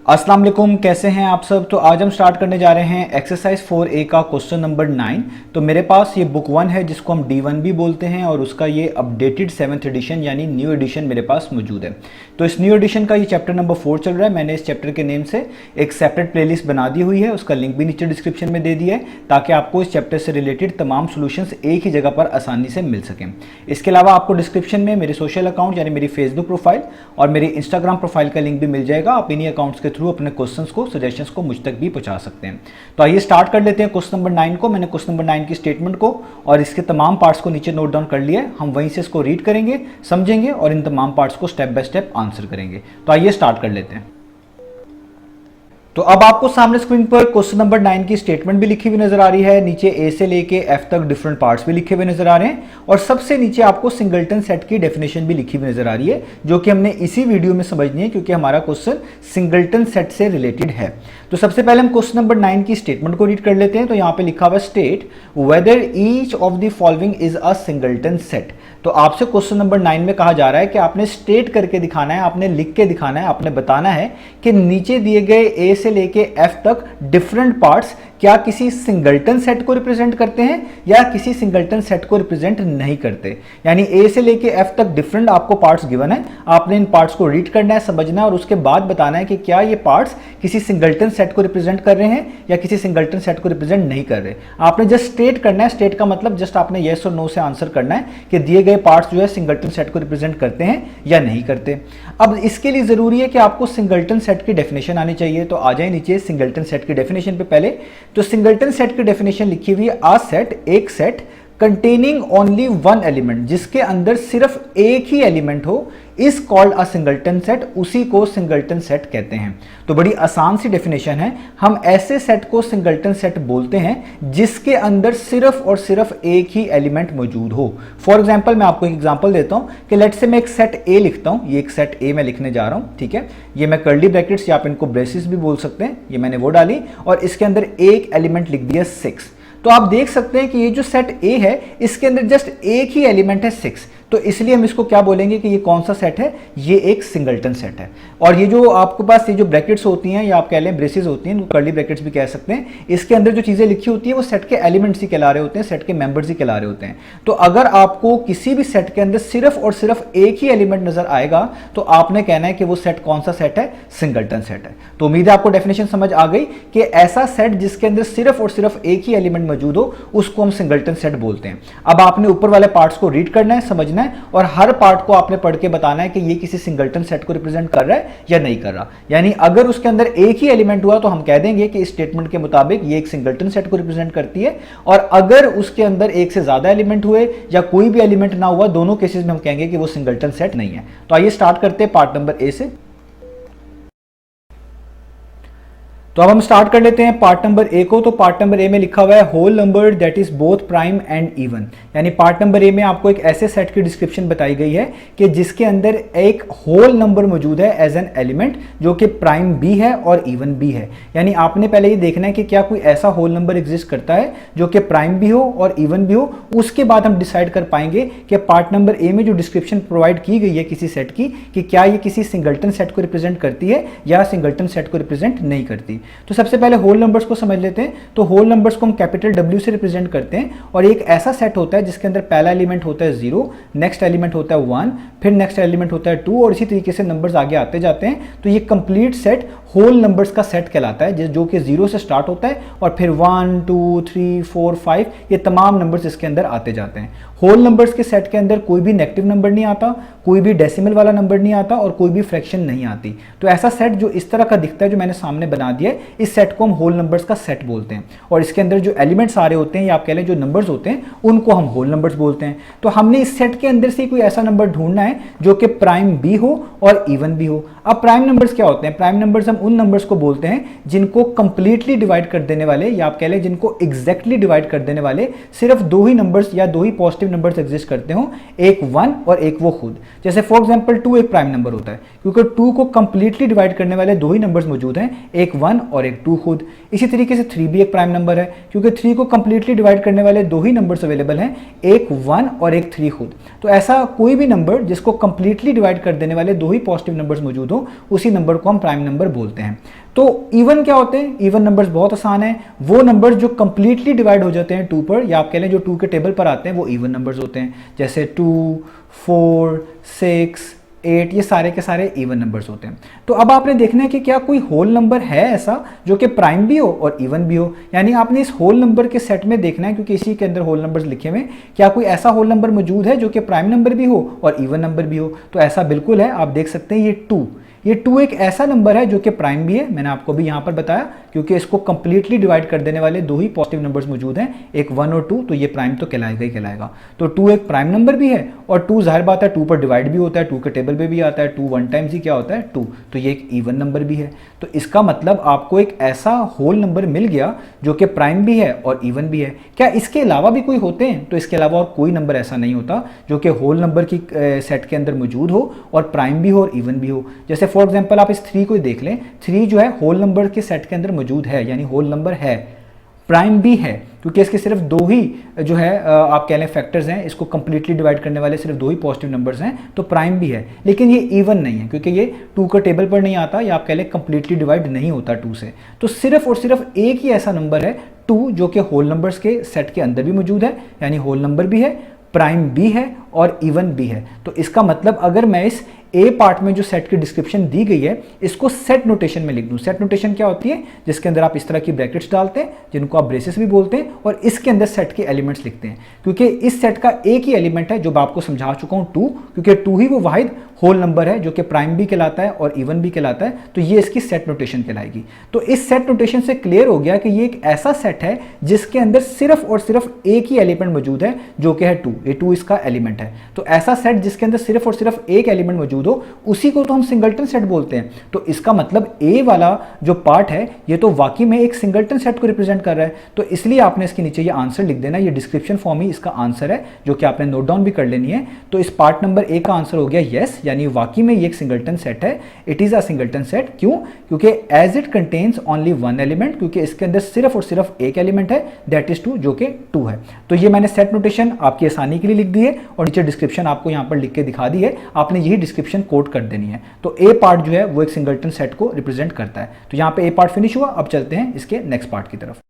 अस्सलाम वालेकुम, कैसे हैं आप सब। तो आज हम स्टार्ट करने जा रहे हैं एक्सरसाइज 4A का क्वेश्चन नंबर 9। तो मेरे पास ये बुक 1 है जिसको हम D1 भी बोलते हैं और उसका ये अपडेटेड 7th एडिशन यानी न्यू एडिशन मेरे पास मौजूद है। तो इस न्यू एडिशन का ये चैप्टर नंबर 4 चल रहा है। मैंने इस चैप्टर के नेम से एक सेपरेट प्लेलिस्ट बना दी हुई है, उसका लिंक भी नीचे डिस्क्रिप्शन में दे दिया है ताकि आपको इस चैप्टर से रिलेटेड तमाम सोल्यूशंस एक ही जगह पर आसानी से मिल सकें। इसके अलावा आपको डिस्क्रिप्शन में मेरे सोशल अकाउंट यानी मेरी फेसबुक प्रोफाइल और मेरी इंस्टाग्राम प्रोफाइल का लिंक भी मिल जाएगा। आप इन्हीं अकाउंट्स के थ्रू अपने क्वेश्चंस को, सजेशंस को मुझ तक भी पहुंचा सकते हैं। तो आइए स्टार्ट कर लेते हैं क्वेश्चन नंबर 9 को। मैंने क्वेश्चन नंबर 9 की स्टेटमेंट को और इसके तमाम पार्ट्स को नीचे नोट डाउन कर लिया है। हम वहीं से इसको रीड करेंगे, समझेंगे और इन तमाम पार्ट्स को स्टेप बाय स्टेप आंसर करेंगे। तो आइए स्टार्ट कर लेते हैं। तो अब आपको सामने स्क्रीन पर क्वेश्चन नंबर 9 की स्टेटमेंट भी लिखी हुई नजर आ रही है। नीचे ए से लेके एफ तक डिफरेंट पार्ट्स भी लिखे हुए नजर आ रहे हैं और सबसे नीचे आपको सिंगलटन सेट की डेफिनेशन भी लिखी हुई नजर आ रही है, जो कि हमने इसी वीडियो में समझनी है क्योंकि हमारा क्वेश्चन सिंगलटन सेट से रिलेटेड है। तो सबसे पहले हम क्वेश्चन नंबर 9 की स्टेटमेंट को रीड कर लेते हैं। तो यहाँ पे लिखा हुआ state whether each of the following is a singleton set. तो आपसे क्वेश्चन नंबर 9 में कहा जा रहा है कि आपने स्टेट करके दिखाना है, आपने लिख के दिखाना है, आपने बताना है कि नीचे दिए गए ए से लेके एफ तक डिफरेंट पार्ट्स क्या किसी सिंगलटन सेट को रिप्रेजेंट करते हैं या किसी सिंगलटन सेट को रिप्रेजेंट नहीं करते। यानी ए से लेके एफ तक डिफरेंट आपको पार्ट्स गिवन है, आपने इन पार्ट्स को रीड करना है, समझना है और उसके बाद बताना है कि क्या ये पार्ट्स किसी सिंगलटन सेट को रिप्रेजेंट कर रहे हैं या किसी सिंगलटन सेट को रिप्रेजेंट नहीं कर रहे। आपने जस्ट स्टेट करना है। स्टेट का मतलब जस्ट आपने येस और नो से आंसर करना है कि दिए गए पार्ट्स जो है सिंगलटन सेट को रिप्रेजेंट करते हैं या नहीं करते। अब इसके लिए जरूरी है कि आपको सिंगलटन सेट की डेफिनेशन आनी चाहिए। तो आ जाए नीचे सिंगलटन सेट की डेफिनेशन पे। पहले तो सिंगलटन सेट की डेफिनेशन लिखी हुई है, आ सेट, एक set containing only one element, जिसके अंदर सिर्फ एक ही एलिमेंट हो, is called a singleton set, उसी को सिंगलटन सेट कहते हैं। तो बड़ी आसान सी डेफिनेशन है। हम ऐसे सेट को सिंगलटन सेट बोलते हैं जिसके अंदर सिर्फ और सिर्फ एक ही एलिमेंट मौजूद हो। फॉर एग्जांपल मैं आपको एक एग्जांपल देता हूं कि लेट्स से मैं एक सेट ए लिखता हूं। ये एक सेट ए मैं लिखने जा रहा हूं, ठीक है। ये मैं कर्ली ब्रैकेट्स या आप इनको ब्रेसेस भी बोल सकते हैं, ये मैंने वो डाली और इसके अंदर एक एलिमेंट लिख दिया 6। तो आप देख सकते हैं कि ये जो सेट ए है इसके अंदर जस्ट एक ही एलिमेंट है 6। तो इसलिए हम इसको क्या बोलेंगे कि ये कौन सा सेट है, ये एक सिंगलटन सेट है। और ये जो आपके पास ये जो ब्रैकेट्स होती हैं या आप कह लें ब्रेसेस होती हैं, कर्ली ब्रैकेट्स भी कह सकते हैं, इसके अंदर जो चीजें लिखी होती है वो सेट के एलिमेंट्स ही कहला रहे होते हैं, सेट के मेंबर्स ही कहला रहे होते हैं। तो अगर आपको किसी भी सेट के अंदर सिर्फ और सिर्फ एक ही एलिमेंट नजर आएगा तो आपने कहना है कि वो सेट कौन सा सेट है, सिंगलटन सेट है। तो उम्मीद है आपको डेफिनेशन समझ आ गई कि ऐसा सेट जिसके अंदर सिर्फ और सिर्फ एक ही एलिमेंट मौजूद हो उसको हम सिंगलटन सेट बोलते हैं। अब आपने ऊपर वाले पार्ट्स को रीड करना है, समझना है और हर पार्ट को आपने पढ़ के बताना है कि ये किसी सिंगलटन सेट को रिप्रेजेंट कर रहा है या नहीं कर रहा। यानी अगर उसके अंदर एक ही एलिमेंट हुआ तो हम कह देंगे कि इस स्टेटमेंट के मुताबिक ये एक सिंगलटन सेट को रिप्रेजेंट करती है, और अगर उसके अंदर एक से ज्यादा एलिमेंट हुए या कोई भी एलिमेंट ना हुआ, दोनों केसेस में हम कहेंगे कि वो सिंगलटन सेट नहीं है। तो आइए स्टार्ट करते हैं पार्ट नंबर ए से। तो अब हम स्टार्ट कर लेते हैं पार्ट नंबर ए को। तो पार्ट नंबर ए में लिखा हुआ है whole number that is both prime and even. यानी पार्ट नंबर ए में आपको एक ऐसे सेट की डिस्क्रिप्शन बताई गई है कि जिसके अंदर एक होल नंबर मौजूद है एज एन एलिमेंट, जो कि प्राइम भी है और इवन भी है। यानी आपने पहले ये देखना है कि क्या कोई ऐसा होल नंबर एग्जिस्ट करता है जो कि प्राइम भी हो और इवन भी हो। उसके बाद हम डिसाइड कर पाएंगे कि पार्ट नंबर ए में जो डिस्क्रिप्शन प्रोवाइड की गई है किसी सेट की, कि क्या ये किसी सिंगलटन सेट को रिप्रेजेंट करती है या सिंगलटन सेट को रिप्रेजेंट नहीं करती। तो सबसे पहले होल नंबर्स को समझ लेते हैं। तो होल नंबर्स को हम कैपिटल W से रिप्रेजेंट करते हैं और एक ऐसा सेट होता है जिसके अंदर पहला एलिमेंट होता है 0, नेक्स्ट एलिमेंट होता है 1, फिर नेक्स्ट एलिमेंट होता है 2 और इसी तरीके से नंबर्स आगे आते जाते हैं। तो ये कंप्लीट सेट होल नंबर्स का सेट कहलाता है, जो कि 0 से स्टार्ट होता है और फिर 1 2 3 4 5 ये तमाम नंबर्स इसके अंदर आते जाते हैं। होल नंबर्स के सेट के अंदर कोई भी नेगेटिव नंबर नहीं आता, कोई भी डेसिमल वाला नंबर नहीं आता और कोई भी फ्रैक्शन नहीं आती। तो ऐसा सेट जो इस तरह का दिखता है, जो मैंने सामने बना दिया है, इस सेट को हम होल नंबर्स का सेट बोलते हैं। और इसके अंदर जो एलिमेंट्स आ रहे होते हैं या आप कह लें जो नंबर्स होते हैं उनको हम होल नंबर्स बोलते हैं। तो हमने इस सेट के अंदर से कोई ऐसा नंबर ढूंढना है जो कि प्राइम भी हो और इवन भी हो। अब प्राइम नंबर्स क्या होते हैं? प्राइम नंबर्स हम उन नंबर्स को बोलते हैं जिनको कंप्लीटली डिवाइड कर देने वाले या आप कह लें जिनको एग्जैक्टली डिवाइड कर देने वाले सिर्फ दो ही नंबर्स या दो ही पॉजिटिव नंबर्स एग्जिस्ट करते हो, एक 1 और एक वो खुद। जैसे फॉर एग्जांपल 2 एक प्राइम नंबर होता है क्योंकि 2 को कंप्लीटली डिवाइड करने वाले दो ही नंबर्स मौजूद हैं, एक 1 और एक 2 खुद। इसी तरीके से 3 भी एक प्राइम नंबर है क्योंकि 3 को कंप्लीटली डिवाइड करने वाले दो ही नंबर्स अवेलेबल हैं, एक 1 और एक 3 खुद। तो ऐसा कोई भी नंबर जिसको कंप्लीटली डिवाइड कर देने वाले दो ही पॉजिटिव नंबर्स मौजूद हो हो उसी नंबर को हम प्राइम नंबर बोलते हैं। तो इवन क्या होते हैं? इवन नंबर्स बहुत आसान है, वो नंबर्स जो कंप्लीटली डिवाइड हो जाते हैं 2 पर, या आप कह लें जो 2 के टेबल पर आते हैं वो इवन नंबर्स होते हैं। जैसे 2, 4, 6, 8, ये सारे के सारे इवन नंबर्स होते हैं। तो अब आपने देखना है कि क्या कोई होल नंबर है ऐसा जो कि प्राइम भी हो और इवन भी हो, यानी आपने इस होल नंबर के सेट में देखना है, क्योंकि इसी के अंदर होल नंबर्स लिखे हुए, क्या कोई ऐसा होल नंबर मौजूद है जो कि प्राइम नंबर भी हो और इवन नंबर भी हो। तो ऐसा बिल्कुल है, आप देख सकते हैं ये 2 एक ऐसा नंबर है जो कि प्राइम भी है, मैंने आपको भी यहाँ पर बताया, क्योंकि इसको कंप्लीटली डिवाइड कर देने वाले 2 ही पॉजिटिव नंबर्स मौजूद हैं, एक 1 और 2, तो ये प्राइम तो कहलाएगा ही कहलाएगा। तो 2 एक प्राइम नंबर भी है और 2 जाहिर बात है 2 पर डिवाइड भी होता है, 2 के टेबल पे भी आता है, 2 1 टाइम्स ही क्या होता है 2, तो ये एक इवन नंबर भी है। तो इसका मतलब आपको एक ऐसा होल नंबर मिल गया जो कि प्राइम भी है और इवन भी है। क्या इसके अलावा भी कोई होते हैं? तो इसके अलावा और कोई नंबर ऐसा नहीं होता जो कि होल नंबर की सेट के अंदर मौजूद हो और प्राइम भी हो और इवन भी हो। जैसे फॉर एग्जांपल आप इस 3 को देख लें, 3 जो है होल नंबर के सेट के अंदर मौजूद है, यानी होल नंबर है, प्राइम भी है, क्योंकि इसके सिर्फ 2 ही जो है आप कह लें फैक्टर्स हैं, इसको कंप्लीटली डिवाइड करने वाले सिर्फ 2 ही पॉजिटिव नंबर्स हैं, तो प्राइम भी है। लेकिन ये इवन नहीं है, क्योंकि ये 2 का टेबल पर नहीं आता, या आप कह लें कंप्लीटली डिवाइड नहीं होता 2 से। तो सिर्फ और सिर्फ एक ही ऐसा नंबर है 2 जो कि होल नंबर्स के सेट के अंदर भी मौजूद है, यानी होल नंबर भी है, प्राइम भी है और इवन भी है। तो इसका मतलब अगर मैं इस ए पार्ट में जो सेट की डिस्क्रिप्शन दी गई है इसको सेट नोटेशन में लिख दूं। सेट नोटेशन क्या होती है? जिसके अंदर आप इस तरह की ब्रैकेट्स डालते हैं जिनको आप ब्रेसेस भी बोलते हैं, और इसके अंदर सेट के एलिमेंट्स लिखते हैं, क्योंकि इस सेट का एक ही एलिमेंट है जो मैं आपको समझा चुका हूं 2, क्योंकि 2 ही वो वाहिद होल नंबर है जो कि प्राइम भी कहलाता है और इवन भी कहलाता है। तो ये इसकी सेट नोटेशन कहलाएगी। तो इस सेट नोटेशन से क्लियर हो गया कि ये एक ऐसा सेट है जिसके अंदर सिर्फ और सिर्फ एक ही एलिमेंट मौजूद है जो कि है 2, ये 2 इसका एलिमेंट है। तो ऐसा सेट जिसके अंदर सिर्फ और सिर्फ एक एलिमेंट मौजूद हो उसी को तो हम सिंगलटन सेट बोलते हैं। तो इसका मतलब ए वाला जो पार्ट है ये तो वाकई में एक सिंगलटन सेट को रिप्रेजेंट कर रहा है। तो इसलिए आपने इसके नीचे ये आंसर लिख देना, ये डिस्क्रिप्शन फॉर्म ही इसका आंसर है जो कि आपने नोट डाउन भी कर लेनी है। तो इस पार्ट नंबर ए का आंसर हो गया यस, यानी वाकई में ये एक सिंगलटन सेट है। It is a singleton set. क्यों? क्योंकि as it contains only 1 element, क्योंकि इसके अंदर सिर्फ और सिर्फ एक एलिमेंट है, दैट इज 2, जो कि 2 है। तो ये मैंने सेट नोटेशन आपकी आसानी के लिए लिख दी है और नीचे डिस्क्रिप्शन आपको यहां पर लिख के दिखा दी है, आपने यही डिस्क्रिप्शन कोड कर देनी है। तो ए पार्ट जो है वो एक सिंगलटन सेट को रिप्रेजेंट करता है। तो यहां पे ए पार्ट फिनिश हुआ, अब चलते हैं इसके नेक्स्ट पार्ट की तरफ।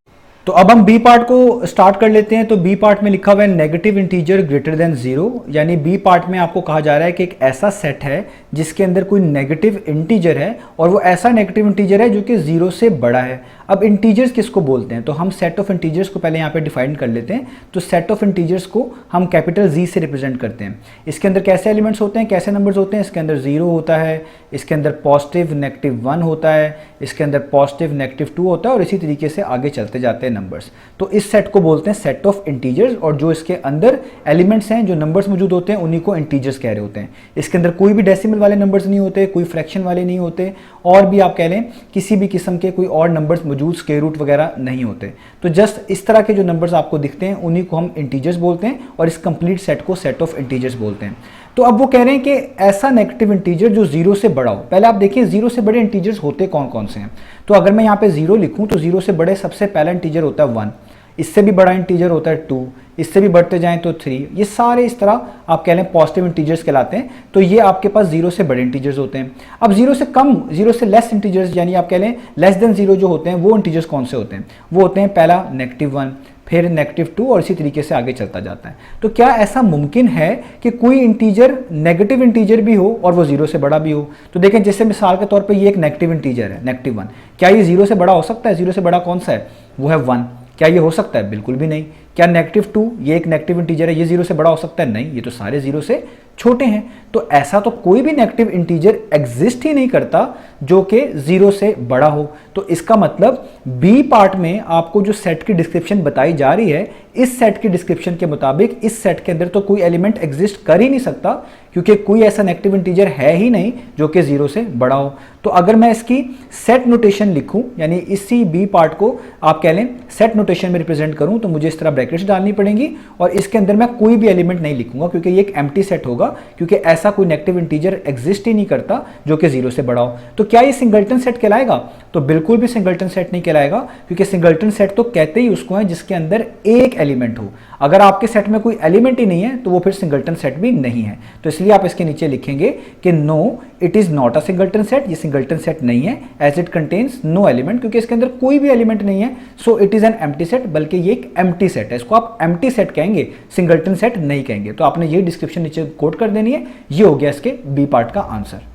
तो अब हम बी पार्ट को स्टार्ट कर लेते हैं। तो बी पार्ट में लिखा हुआ है नेगेटिव इंटीजर ग्रेटर देन 0, यानी बी पार्ट में आपको कहा जा रहा है कि एक ऐसा सेट है जिसके अंदर कोई नेगेटिव इंटीजर है और वो ऐसा नेगेटिव इंटीजर है जो कि 0 से बड़ा है। अब इंटीजर्स किसको बोलते हैं? तो हम सेट ऑफ इंटीजर्स को पहले यहाँ पे डिफाइन कर लेते हैं। तो सेट ऑफ इंटीजर्स को हम कैपिटल जी से रिप्रेजेंट करते हैं। इसके अंदर कैसे एलिमेंट्स होते हैं, कैसे नंबर्स होते हैं? इसके अंदर 0 होता है, इसके अंदर पॉजिटिव नेगेटिव 1 होता है, इसके अंदर पॉजिटिव नेगेटिव 2 होता है, और इसी तरीके से आगे चलते जाते हैं नंबर्स। तो इस सेट को बोलते हैं सेट ऑफ इंटीजर्स, और जो इसके अंदर एलिमेंट्स हैं, जो नंबर्स मौजूद होते हैं, उन्हीं को इंटीजर्स कह रहे होते हैं। इसके अंदर कोई भी डेसिमल वाले नंबर्स नहीं होते, कोई फ्रैक्शन वाले नहीं होते, और भी आप कह लें किसी भी किस्म के कोई और नंबर्स मौजूद, स्क्वायर रूट वगैरह नहीं होते। तो जस्ट इस तरह के जो नंबर्स आपको दिखते हैं उन्हीं को हम इंटीजर्स बोलते हैं, और इस कंप्लीट सेट को सेट ऑफ इंटीजर्स बोलते हैं। तो अब वो कह रहे हैं कि ऐसा नेगेटिव इंटीजर जो 0 से बड़ा हो। पहले आप देखिए 0 से बड़े इंटीजर्स होते कौन कौन से हैं। तो अगर मैं यहाँ पे 0 लिखूँ तो 0 से बड़े सबसे पहला इंटीजर होता है 1, इससे भी बड़ा इंटीजर होता है 2, इससे भी बढ़ते जाएं तो 3, ये सारे इस तरह आप कह लें पॉजिटिव इंटीजर्स कहलाते हैं। तो ये आपके पास 0 से बड़े इंटीजर्स होते हैं। अब 0 से कम, 0 से लेस इंटीजर्स, यानी आप कह लें लेस देन 0 जो होते हैं, वो इंटीजर्स कौन से होते हैं? वो होते हैं पहला -1, फिर -2, और इसी तरीके से आगे चलता जाता है। तो क्या ऐसा मुमकिन है कि कोई इंटीजर नेगेटिव इंटीजर भी हो और वो 0 से बड़ा भी हो? तो देखें, जैसे मिसाल के तौर पे ये एक नेगेटिव इंटीजर है, -1, क्या ये 0 से बड़ा हो सकता है? 0 से बड़ा कौन सा है? वो है 1। क्या ये हो सकता है? बिल्कुल भी नहीं। क्या -2, ये एक नेगेटिव इंटीजर है, ये 0 से बड़ा हो सकता है? नहीं, ये तो सारे 0 से छोटे हैं। तो ऐसा तो कोई भी नेगेटिव इंटीजर एग्जिस्ट ही नहीं करता जो कि 0 से बड़ा हो। तो इसका मतलब बी पार्ट में आपको जो सेट की डिस्क्रिप्शन बताई जा रही है, इस सेट की डिस्क्रिप्शन के मुताबिक इस सेट के अंदर तो कोई एलिमेंट एग्जिस्ट कर ही नहीं सकता, क्योंकि कोई ऐसा नेगेटिव इंटीजर है ही नहीं जो कि 0 से बड़ा हो। तो अगर मैं इसकी सेट नोटेशन लिखूं, यानी इसी बी पार्ट को आप कह लें सेट नोटेशन में रिप्रेजेंट करूं, तो मुझे इस तरह ब्रैकेट्स डालनी पड़ेंगी और इसके अंदर मैं कोई भी एलिमेंट नहीं लिखूंगा, क्योंकि ये एक एम्प्टी सेट होगा होगा, क्योंकि ऐसा कोई नेगेटिव इंटीजर एग्जिस्ट ही नहीं करता जो कि 0 से बड़ा हो। तो क्या ये सिंगल्टन सेट कहलाएगा? तो बिल्कुल भी सिंगल्टन सेट नहीं कहलाएगा, क्योंकि सिंगल्टन सेट तो कहते ही उसको है जिसके अंदर एक एलिमेंट हो। अगर आपके सेट में कोई एलिमेंट ही नहीं है तो वो फिर सिंगल्टन सेट भी नहीं है। तो इसलिए आप इसके नीचे लिखेंगे कि no it is not a singleton set, ये सिंगल्टन सेट नहीं है, as it contains no element, क्योंकि इसके अंदर कोई भी एलिमेंट नहीं है। So it is an empty set, बल्कि ये एक एम्प्टी सेट है, इसको आप एम्प्टी सेट कहेंगे, सिंगल्टन सेट नहीं कहेंगे। तो आपने ये डिस्क्रिप्शन नीचे कोट कर देनी है। ये हो गया इसके बी पार्ट का आंसर।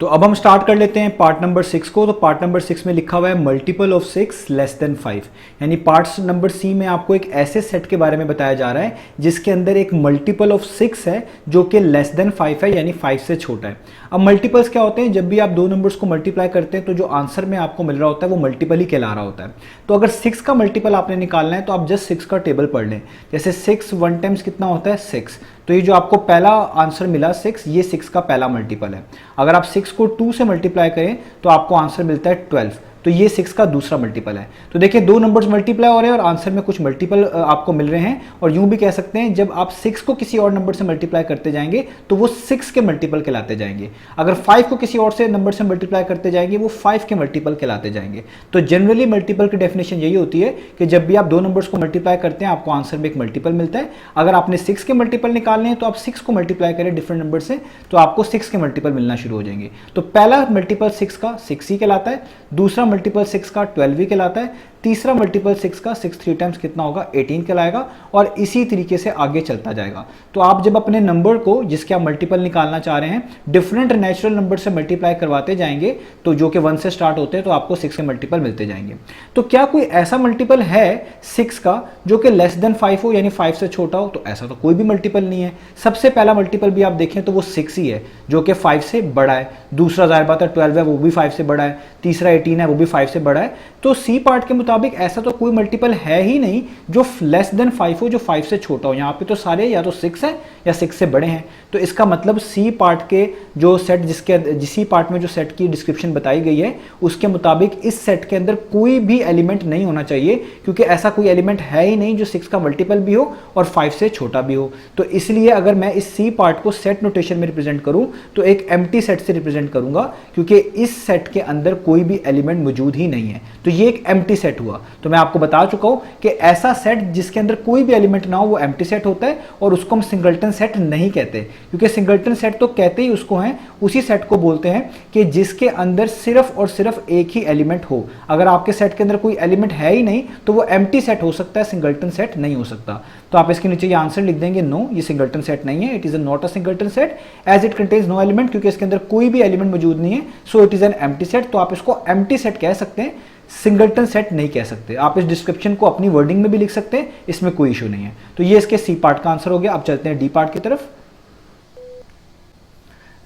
तो अब हम स्टार्ट कर लेते हैं पार्ट नंबर 6 को। तो पार्ट नंबर 6 में लिखा हुआ है मल्टीपल ऑफ 6 लेस देन 5, यानी पार्ट नंबर सी में आपको एक ऐसे सेट के बारे में बताया जा रहा है जिसके अंदर एक मल्टीपल ऑफ 6 है जो कि लेस देन 5 है, यानी 5 से छोटा है। अब मल्टीपल्स क्या होते हैं? जब भी आप दो नंबर्स को मल्टीप्लाई करते हैं तो जो आंसर में आपको मिल रहा होता है वो मल्टीपल ही कहला रहा होता है। तो अगर 6 का मल्टीपल आपने निकालना है तो आप जस्ट 6 का टेबल पढ़ लें। जैसे 6 1 टाइम्स कितना होता है? 6। तो ये जो आपको पहला आंसर मिला 6, ये 6 का पहला मल्टीपल है। अगर आप 6 को 2 से मल्टीप्लाई करें तो आपको आंसर मिलता है 12, तो ये 6 का दूसरा मल्टीपल है। तो देखिए दो नंबर्स मल्टीप्लाई हो रहे हैं और आंसर में कुछ मल्टीपल आपको मिल रहे हैं। और यूं भी कह सकते हैं जब आप 6 को किसी और नंबर से मल्टीप्लाई करते जाएंगे तो वो 6 के मल्टीपल कहलाते जाएंगे। अगर 5 को किसी और से नंबर से मल्टीप्लाई करते जाएंगे वो 5 के मल्टीपल कहलाते जाएंगे। तो जनरली मल्टीपल की डेफिनेशन यही होती है कि जब भी आप दो नंबर्स को मल्टीप्लाई करते हैं आपको आंसर में एक मल्टीपल मिलता है। अगर आपने 6 के मल्टीपल निकालने हैं तो आप 6 को मल्टीप्लाई करें डिफरेंट नंबर से तो आपको 6 के मल्टीपल मिलना शुरू हो जाएंगे। तो पहला मल्टीपल 6 का 6 ही कहलाता है, दूसरा मल्टीपल 6 का 12 भी कहलाता है, तीसरा मल्टीपल 6 का 6 3 टाइम्स कितना होगा? 18 कहलाएगा। और इसी तरीके से आगे चलता जाएगा। तो आप जब अपने नंबर को जिसके आप मल्टीपल निकालना चाह रहे हैं डिफरेंट नेचुरल नंबर से मल्टीप्लाई करवाते जाएंगे तो जो कि 1 से स्टार्ट होते हैं तो आपको 6 के मल्टीपल मिलते जाएंगे। तो क्या कोई ऐसा मल्टीपल है 6 का जो कि लेस देन 5 हो, यानी 5 से छोटा हो? तो ऐसा तो कोई भी मल्टीपल नहीं है। सबसे पहला मल्टीपल भी आप देखें तो वो 6 ही है जो कि 5 से बड़ा है। दूसरा जाहिर बात है 12 है, वो भी 5 से बड़ा है। तीसरा 18 है, वो भी 5 से बड़ा है। तो सी पार्ट के मुताबिक ऐसा तो कोई मल्टीपल है ही नहीं जो लेस देन 5 हो, जो 5 से छोटा हो। यहाँ पे तो सारे या तो 6 है या 6 से बड़े हैं। तो इसका मतलब सी पार्ट के जो सेट जिसी पार्ट में जो सेट की डिस्क्रिप्शन बताई गई है उसके मुताबिक इस सेट के अंदर कोई भी एलिमेंट नहीं होना चाहिए, क्योंकि ऐसा कोई एलिमेंट है ही नहीं जो 6 का मल्टीपल भी हो और 5 से छोटा भी हो। तो इसलिए अगर मैं इस सी पार्ट को सेट नोटेशन में रिप्रेजेंट करूं तो एक एम्प्टी सेट से रिप्रेजेंट करूंगा, क्योंकि इस सेट के अंदर कोई भी एलिमेंट मौजूद ही नहीं है। तो ये एक एम्प्टी सेट हुआ। तो मैं आपको बता चुका हूं कि ऐसा सेट जिसके अंदर कोई भी एलिमेंट ना हो वो एम्प्टी सेट होता है और उसको हम सिंगल्टन सेट नहीं कहते, क्योंकि सिंगल्टन सेट तो कहते ही उसको हैं, उसी सेट को बोलते हैं कि जिसके अंदर सिर्फ और सिर्फ एक ही एलिमेंट हो। अगर आपके सेट के अंदर कोई एलिमेंट है ही नहीं तो वो एम्प्टी सेट हो सकता है, सिंगल्टन सेट नहीं हो सकता। तो आप इसके नीचे ये आंसर लिख देंगे नो, ये सिंगल्टन सेट नहीं है, it is not a singleton set as it contains no element, क्योंकि इसके अंदर कोई भी एलिमेंट मौजूद नहीं है। So it is an empty set. तो आप इसको एम्प्टी सेट कह सकते हैं, सिंगल्टन सेट नहीं कह सकते। आप इस डिस्क्रिप्शन को अपनी वर्डिंग में भी लिख सकते हैं, इसमें कोई इशू नहीं है। तो ये इसके सी पार्ट का आंसर हो गया। अब चलते हैं डी पार्ट की तरफ।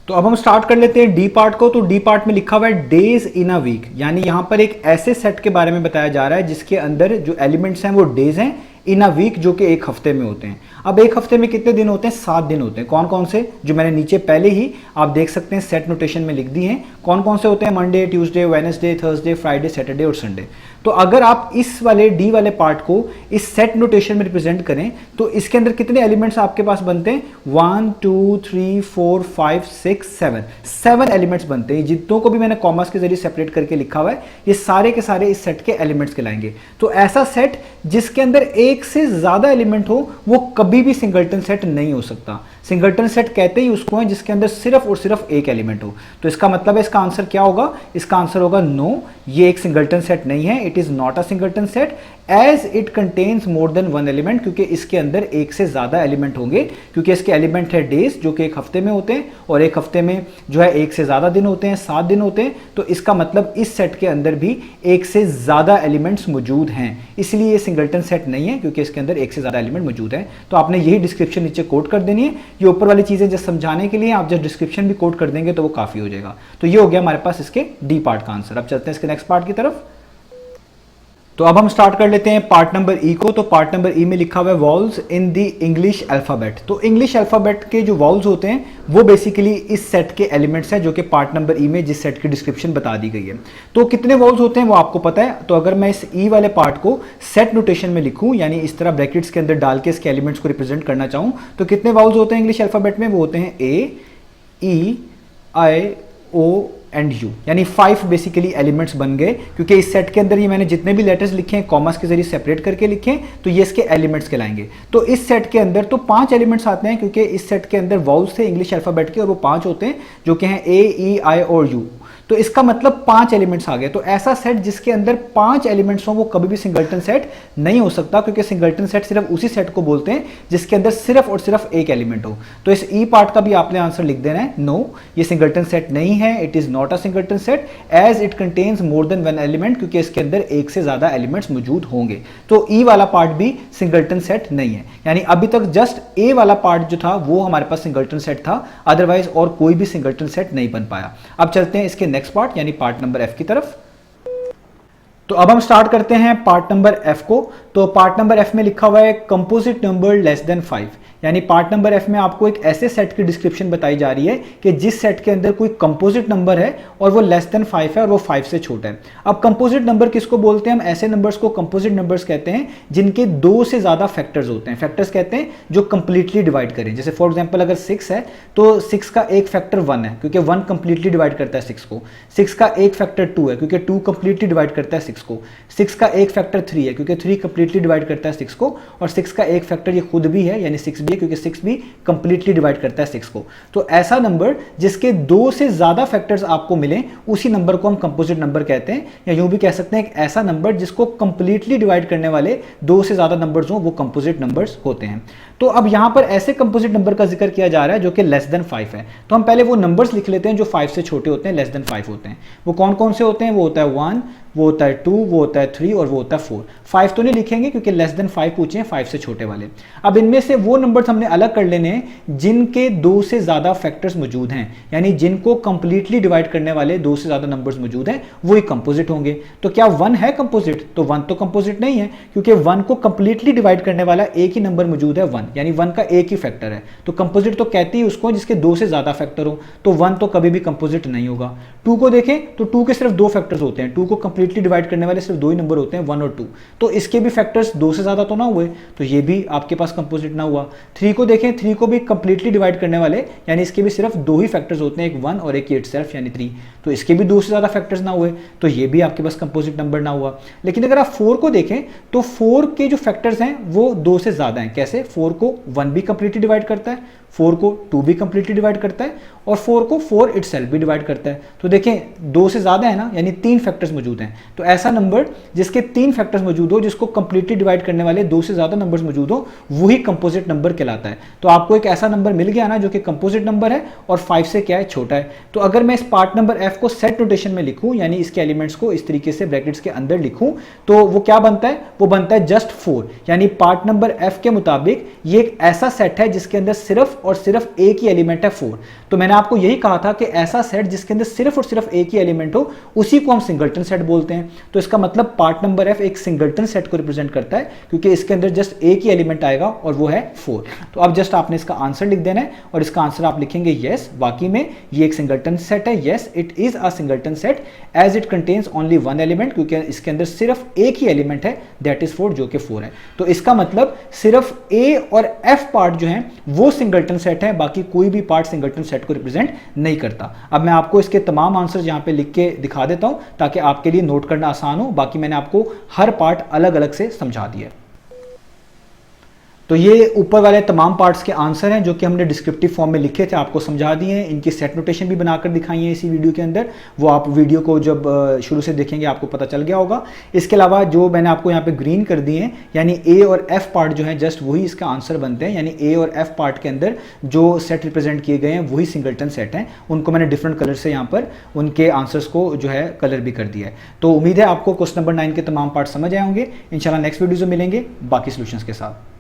तो अब हम स्टार्ट कर लेते हैं डी पार्ट को। तो डी पार्ट में लिखा हुआ है डेज इन अ वीक, यानी यहां पर एक ऐसे सेट के बारे में बताया जा रहा है जिसके अंदर जो एलिमेंट्स हैं वो डेज हैं इन अ वीक, जो कि एक हफ्ते में होते हैं। अब एक हफ्ते में कितने दिन होते हैं? 7 दिन होते हैं। कौन कौन से? जो मैंने नीचे पहले ही आप देख सकते हैं सेट नोटेशन में लिख दी हैं। कौन कौन से होते हैं? Monday, Tuesday, Wednesday, Thursday, Friday, Saturday और संडे। तो अगर आप इस वाले डी वाले पार्ट को इस सेट नोटेशन में रिप्रेजेंट करें तो इसके अंदर कितने एलिमेंट्स आपके पास बनते हैं? 1 2 3 4 5 6 7 एलिमेंट्स बनते हैं। जितनों को भी मैंने कॉमर्स के जरिए सेपरेट करके लिखा हुआ है ये सारे के सारे इस सेट के एलिमेंट्स कहलाएंगे। तो ऐसा सेट जिसके अंदर एक से ज्यादा एलिमेंट हो वो कभी भी सिंगल्टन सेट नहीं हो सकता। सिंगल्टन सेट कहते ही उसको है जिसके अंदर सिर्फ और सिर्फ एक एलिमेंट हो। तो इसका मतलब है इसका आंसर क्या होगा? इसका आंसर होगा नो, ये एक सिंगल्टन सेट नहीं है। It is not a singleton set as it contains more than 1 element, क्योंकि इसके अंदर एक से ज्यादा एलिमेंट होंगे, क्योंकि इसके एलिमेंट है डेज जो कि एक हफ्ते में होते हैं और एक हफ्ते में जो है एक से ज्यादा दिन होते हैं, 7 दिन होते हैं। तो इसका मतलब इस सेट के अंदर भी एक से ज्यादा एलिमेंट्स मौजूद हैं, इसलिए ये सिंगल्टन सेट नहीं है, क्योंकि इसके अंदर एक से ज्यादा एलिमेंट मौजूद है। तो आपने यही डिस्क्रिप्शन नीचे कोट कर देनी है। ये ऊपर वाली चीजें जब समझाने के लिए आप जब डिस्क्रिप्शन भी कोट कर देंगे तो वो काफी हो जाएगा। तो ये हो गया हमारे पास इसके डी पार्ट का आंसर। अब चलते हैं इसके नेक्स्ट पार्ट की तरफ। तो अब हम स्टार्ट कर लेते हैं पार्ट नंबर ई को। तो पार्ट नंबर ई में लिखा हुआ है walls in the English alphabet. तो इंग्लिश अल्फ़ाबेट के जो वॉल्स होते हैं वो बेसिकली इस सेट के एलिमेंट्स हैं जो कि पार्ट नंबर ई में जिस सेट की डिस्क्रिप्शन बता दी गई है। तो कितने वॉल्स होते हैं वो आपको पता है। तो अगर मैं इस ई वाले पार्ट को सेट नोटेशन में लिखूं, यानी इस तरह ब्रैकेट्स के अंदर डाल के इसके एलिमेंट्स को रिप्रेजेंट करना चाहूं, तो कितने वॉल्स होते हैं इंग्लिश अल्फ़ाबेट में? वो होते हैं ए, ई, आई, ओ एंड यू, यानी 5 बेसिकली एलिमेंट्स बन गए, क्योंकि इस सेट के अंदर ये मैंने जितने भी लेटर्स लिखे हैं कॉमास के जरिए सेपरेट करके लिखे हैं, तो ये इसके एलिमेंट्स कहलाएंगे। तो इस सेट के अंदर तो 5 एलिमेंट्स आते हैं, क्योंकि इस सेट के अंदर वॉल्स थे इंग्लिश अल्फ़ाबेट के और वो 5 होते हैं जो कि हैं ए, ई, आई और यू। तो इसका मतलब 5 एलिमेंट्स आ गए। तो ऐसा सेट जिसके अंदर 5 एलिमेंट्स हों वो कभी भी सिंगल्टन सेट नहीं हो सकता, क्योंकि सिंगल्टन सेट सिर्फ उसी सेट को बोलते हैं जिसके अंदर सिर्फ और सिर्फ एक एलिमेंट हो। तो इस ई पार्ट का भी आपने आंसर लिख देना है, नो, ये सिंगल्टन सेट नहीं है, it is not a singleton set as it contains more than 1 element, क्योंकि इसके अंदर एक से ज्यादा एलिमेंट्स मौजूद होंगे। तो ई वाला पार्ट भी सिंगल्टन सेट नहीं है, यानी अभी तक जस्ट ए वाला पार्ट जो था वो हमारे पास सिंगल्टन सेट था, अदरवाइज और कोई भी सिंगल्टन सेट नहीं बन पाया। अब चलते हैं इसके नेक्स्ट पार्ट यानी पार्ट नंबर एफ की तरफ। तो अब हम स्टार्ट करते हैं पार्ट नंबर एफ को। तो पार्ट नंबर एफ में लिखा हुआ है कंपोजिट नंबर लेस देन 5, यानी पार्ट नंबर एफ में आपको एक ऐसे सेट की डिस्क्रिप्शन बताई जा रही है कि जिस सेट के अंदर कोई कंपोजिट नंबर है और वो लेस देन 5 है और वो 5 से छोटा है। अब कंपोजिट नंबर किसको बोलते हैं? हम ऐसे नंबर्स को कंपोजिट नंबर्स कहते हैं जिनके 2 से ज्यादा फैक्टर्स होते हैं। फैक्टर्स कहते हैं जो कंप्लीटली डिवाइड करें। जैसे फॉर एग्जांपल अगर 6 है तो 6 का एक फैक्टर 1 है, क्योंकि 1 कंप्लीटली डिवाइड करता है 6 को। 6 का एक फैक्टर 2 है, क्योंकि 2 कंप्लीटली डिवाइड करता है 6 को। 6 का एक फैक्टर 3 है, क्योंकि 3 कंप्लीटली डिवाइड करता है 6 को। और 6 का एक फैक्टर ये खुद भी है, यानी 6 भी है, क्योंकि 6 भी कंप्लीटली डिवाइड करता है 6 को। तो ऐसा नंबर जिसके 2 से ज्यादा फैक्टर्स आपको मिले उसी नंबर को हम कंपोजिट नंबर कहते हैं, या यूं भी कह सकते हैं एक ऐसा नंबर जिसको कंप्लीटली डिवाइड करने वाले 2 से ज्यादा नंबर्स हो वो कंपोजिट नंबर्स होते हैं। तो अब यहां पर ऐसे कंपोजिट नंबर का जिक्र किया जा रहा है जो कि लेस देन 5 है। तो हम पहले वो नंबर्स लिख लेते हैं जो 5 से छोटे होते हैं, लेस देन 5 होते हैं। वो कौन कौन से होते हैं? वो होता है 1, वो होता है 2, वो होता है 3 और वो होता है 4। 5 तो नहीं लिखेंगे क्योंकि लेस देन 5 पूछे हैं, 5 से छोटे वाले। अब इनमें से वो नंबर्स हमने अलग कर लेने हैं जिनके 2 से ज्यादा फैक्टर्स मौजूद हैं, यानी जिनको कंप्लीटली डिवाइड करने वाले 2 से ज्यादा नंबर्स मौजूद हैं, वही कंपोजिट होंगे। तो क्या 1 है कंपोजिट? तो 1 तो कंपोजिट नहीं है, क्योंकि 1 को कंप्लीटली डिवाइड करने वाला एक ही नंबर मौजूद है 1, यानी 1 का एक ही फैक्टर है। तो कंपोजिट तो कहती है उसको जिसके 2 से ज्यादा फैक्टर हो, तो 1 तो कभी भी कंपोजिट नहीं होगा। 2 को देखें तो 2 के सिर्फ 2 फैक्टर्स होते हैं, 2 को कंप्लीटली डिवाइड करने वाले सिर्फ 2 ही नंबर होते हैं, 1 और 2। तो इसके भी फैक्टर्स 2 से ज्यादा तो ना हुए, तो ये भी आपके पास कंपोजिट ना हुआ। 3 को देखें, 3 को भी कंप्लीटली डिवाइड करने वाले, यानी इसके भी सिर्फ 2 ही फैक्टर्स होते हैं, एक 1 और एक इटसेल्फ यानी 3, तो इसके भी 2 से ज्यादा फैक्टर्स ना हुए, तो ये भी आपके पास कंपोजिट नंबर ना हुआ। लेकिन अगर आप 4 को देखें तो 4 के जो फैक्टर्स हैं वो 2 से ज्यादा हैं। कैसे? 4 को 1 भी कंप्लीटली डिवाइड करता है, 4 को 2 भी कंप्लीटली डिवाइड करता है और 4 को 4 इटसेल्फ भी डिवाइड करता है। तो देखें 2 से ज्यादा है ना, यानी 3 फैक्टर्स मौजूद हैं। तो ऐसा नंबर जिसके 3 फैक्टर्स मौजूद हो, जिसको कंप्लीटली डिवाइड करने वाले 2 से ज्यादा नंबर्स मौजूद हो, वही कंपोजिट नंबर कहलाता है। तो आपको एक ऐसा नंबर मिल गया ना जो कि कंपोजिट नंबर है और 5 से क्या है? छोटा है। तो अगर मैं इस पार्ट नंबर एफ को सेट नोटेशन में लिखूं, यानी इसके एलिमेंट्स को इस तरीके से ब्रैकेट्स के अंदर लिखूं, तो वो क्या बनता है? वो बनता है जस्ट 4, यानी पार्ट नंबर एफ के मुताबिक ये एक ऐसा सेट है जिसके अंदर सिर्फ और सिर्फ एक ही एलिमेंट है 4। तो मैंने आपको यही कहा था कि ऐसा सेट जिसके अंदर सिर्फ और सिर्फ एक ही एलिमेंट हो उसी को हम सिंगल्टन सेट बोलते हैं। तो इसका मतलब पार्ट नंबर एफ एक सिंगल्टन सेट को रिप्रेजेंट करता है, क्योंकि इसके अंदर जस्ट एक ही एलिमेंट आएगा और वो है 4। तो अब जस्ट आपने इसका आंसर लिख देना है और इसका आंसर आप लिखेंगे यस, वाकई में ये एक सिंगल्टन सेट है। Yes, it is a singleton set as it contains only 1 element, क्योंकि इसके अंदर सिर्फ एक ही एलिमेंट है, दैट इज 4, जो कि 4 है। तो इसका मतलब सिर्फ ए और एफ पार्ट जो है वो सिंगल्टन सेट है, बाकी कोई भी पार्ट सिंगल्टन सेट को रिप्रेजेंट नहीं करता। अब मैं आपको इसके तमाम आंसर्स यहां पे लिख के दिखा देता हूं ताकि आपके लिए नोट करना आसान हो। बाकी मैंने आपको हर पार्ट अलग अलग से समझा दिया। तो ये ऊपर वाले तमाम पार्ट्स के आंसर हैं जो कि हमने डिस्क्रिप्टिव फॉर्म में लिखे थे, आपको समझा दिए हैं। इनकी सेट नोटेशन भी बनाकर दिखाई है इसी वीडियो के अंदर, वो आप वीडियो को जब शुरू से देखेंगे आपको पता चल गया होगा। इसके अलावा जो मैंने आपको यहाँ पे ग्रीन कर दिए हैं, यानी ए और एफ पार्ट जो है जस्ट वही इसका आंसर बनते हैं, यानी ए और एफ पार्ट के अंदर जो सेट रिप्रेजेंट किए गए हैं वही सिंगल्टन सेट हैं। उनको मैंने डिफरेंट कलर से यहाँ पर उनके आंसर्स को जो है कलर भी कर दिया है। तो उम्मीद है आपको क्वेश्चन नंबर 9 के तमाम पार्ट समझ आए होंगे। इंशाल्लाह नेक्स्ट वीडियो में मिलेंगे बाकी सोल्यूशंस के साथ।